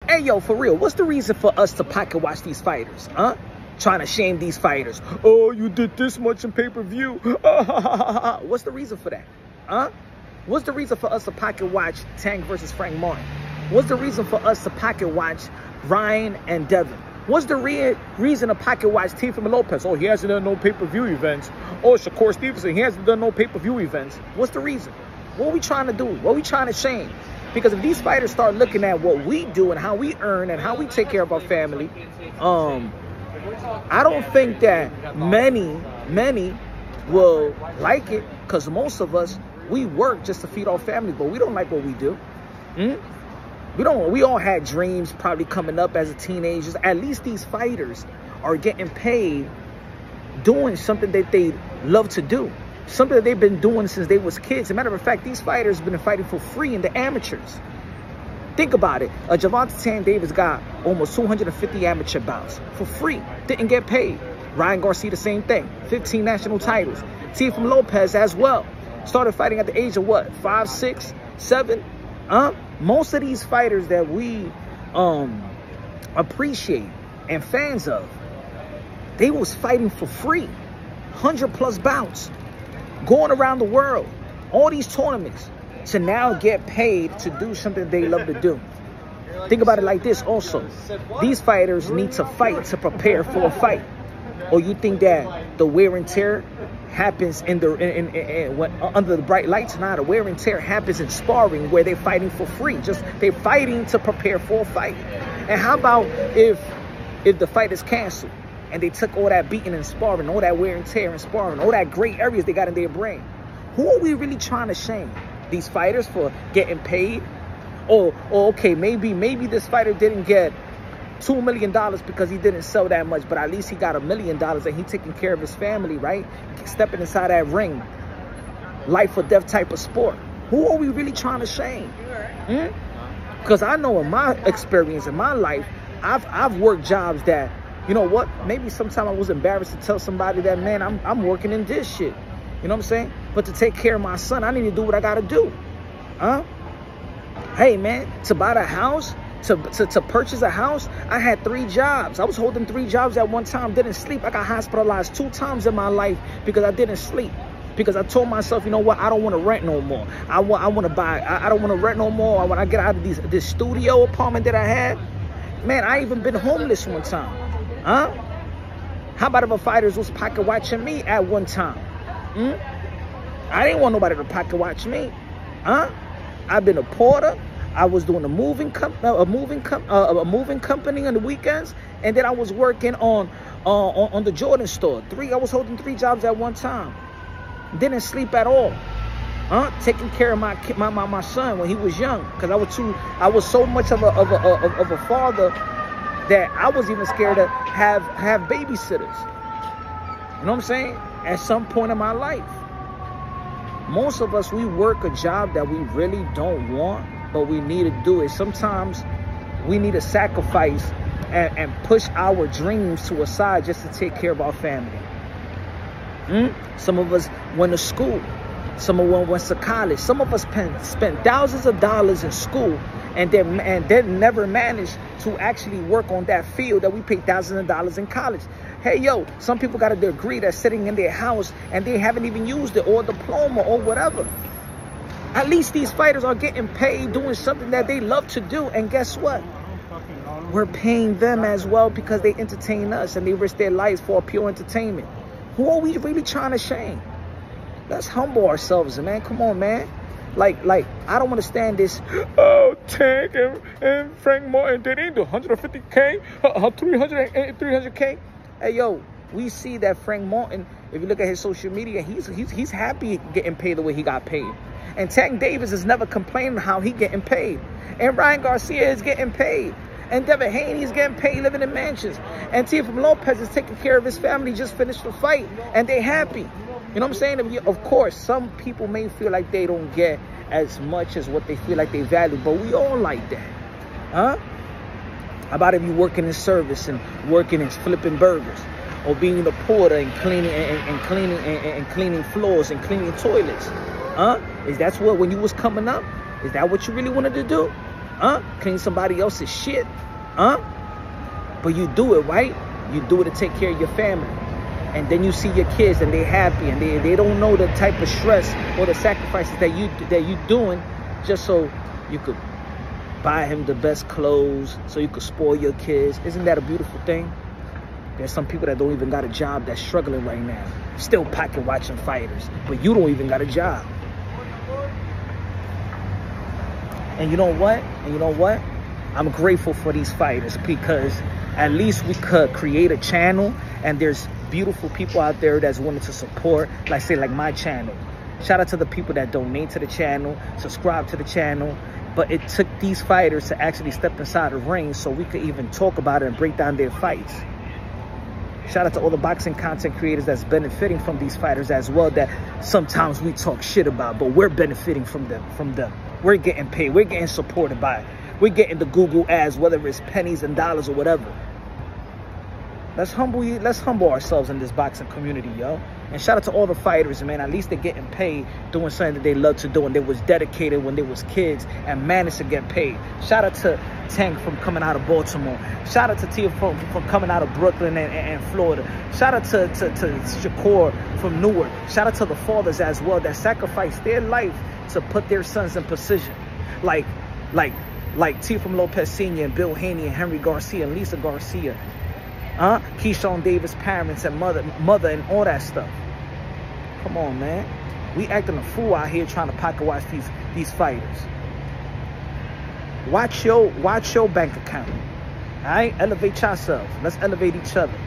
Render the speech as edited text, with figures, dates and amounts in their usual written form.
Hey, yo, for real, what's the reason for us to pocket watch these fighters, huh? Trying to shame these fighters. Oh, you did this much in pay-per-view. What's the reason for that, huh? What's the reason for us to pocket watch Tank versus Frank Martin? What's the reason for us to pocket watch Ryan and Devin? What's the reason to pocket watch Teofimo Lopez? Oh, he hasn't done no pay-per-view events. Oh, Shakur Stevenson, he hasn't done no pay-per-view events. What's the reason? What are we trying to do? What are we trying to shame? Because if these fighters start looking at what we do and how we earn and how we take care of our family, I don't think that many will like it, because most of us, we work just to feed our family, but we don't like what we do. We all had dreams probably coming up as teenagers. At least these fighters are getting paid doing something that they love to do. Something that they've been doing since they was kids. As a matter of fact, these fighters have been fighting for free in the amateurs. Think about it. Gervonta Davis got almost 250 amateur bouts for free. Didn't get paid. Ryan Garcia, the same thing. 15 national titles. Teofimo Lopez as well. Started fighting at the age of what? 5, 6, 7? Most of these fighters that we appreciate and fans of, they was fighting for free. 100+ bouts. Going around the world, all these tournaments, to now get paid to do something they love to do. Think about it like this also. These fighters need to fight to prepare for a fight. Or you think that the wear and tear happens under the bright lights? Nah, the wear and tear happens in sparring, where they're fighting for free. Just they're fighting to prepare for a fight. And how about if the fight is canceled? And they took all that beating and sparring, all that wear and tear and sparring, all that gray areas they got in their brain. Who are we really trying to shame? These fighters for getting paid? Or okay, maybe this fighter didn't get $2 million because he didn't sell that much, but at least he got $1 million and he taking care of his family, right? Stepping inside that ring. Life or death type of sport. Who are we really trying to shame? Because I know in my experience, in my life, I've worked jobs that, you know what? Maybe sometime I was embarrassed to tell somebody that, man, I'm working in this shit. You know what I'm saying? But to take care of my son, I need to do what I got to do. Hey, man, to buy the house, to purchase a house, I had 3 jobs. I was holding 3 jobs at one time, didn't sleep. I got hospitalized 2 times in my life because I didn't sleep. Because I told myself, you know what? I don't want to rent no more. I want to buy. I don't want to rent no more. When I get out of this studio apartment that I had, man, I even been homeless one time. How about if a fighters was pocket watching me at one time? I didn't want nobody to pocket watch me. I've been a porter. I was doing a moving company on the weekends, and then I was working on the Jordan store. I was holding 3 jobs at one time. Didn't sleep at all. Taking care of my son when he was young, because I was so much of a father that I was even scared to have babysitters. You know what I'm saying? At some point in my life. Most of us, we work a job that we really don't want, but we need to do it. Sometimes we need to sacrifice and push our dreams to a side just to take care of our family. Some of us went to school. Some of us went to college. Some of us spent thousands of dollars in school and then never managed to actually work on that field that we paid thousands of dollars in college. Hey, yo, some people got a degree that's sitting in their house and they haven't even used it, or a diploma or whatever. At least these fighters are getting paid doing something that they love to do. And guess what? We're paying them as well because they entertain us and they risk their lives for pure entertainment. Who are we really trying to shame? Let's humble ourselves, man. Come on, man. Like I don't understand this. Oh, Tank and Frank Martin, they didn't do 150K, 300K. Hey, yo, we see that Frank Martin, if you look at his social media, he's happy getting paid the way he got paid. And Tank Davis is never complaining how he getting paid. And Ryan Garcia is getting paid. And Devin Haney is getting paid, living in mansions. And Teofimo Lopez is taking care of his family, just finished the fight, and they happy. You know what I'm saying? Of course, some people may feel like they don't get as much as what they feel like they value, but we all like that. How about if you working in service and working and flipping burgers, or being a porter and cleaning floors and cleaning toilets? Is that what, when you was coming up, is that what you really wanted to do? Clean somebody else's shit, but you do it, right? You do it to take care of your family. And then you see your kids and they're happy, and they don't know the type of stress or the sacrifices that you doing just so you could buy him the best clothes, so you could spoil your kids. Isn't that a beautiful thing? There's some people that don't even got a job that's struggling right now, still pocket watching fighters, but you don't even got a job. And you know what? I'm grateful for these fighters, because at least we could create a channel, and there's beautiful people out there that's willing to support, like my channel. Shout out to the people that donate to the channel, subscribe to the channel. But it took these fighters to actually step inside the ring so we could even talk about it and break down their fights. Shout out to all the boxing content creators that's benefiting from these fighters as well, that sometimes we talk shit about, but we're benefiting from them. We're getting paid. We're getting supported by it. We're getting the Google ads, whether it's pennies and dollars or whatever. Let's humble ourselves in this boxing community, yo. And shout out to all the fighters, man. At least they're getting paid doing something that they love to do, and they was dedicated when they was kids and managed to get paid. Shout out to Tank from coming out of Baltimore. Shout out to Teofimo from coming out of Brooklyn and Florida. Shout out to Shakur from Newark. Shout out to the fathers as well that sacrificed their life to put their sons in position. Like Teofimo Lopez Sr. and Bill Haney and Henry Garcia and Lisa Garcia. Keyshawn Davis' parents and mother and all that stuff. Come on, man. We acting a fool out here trying to pocket watch these fighters. Watch your bank account. All right? Elevate yourselves. Let's elevate each other.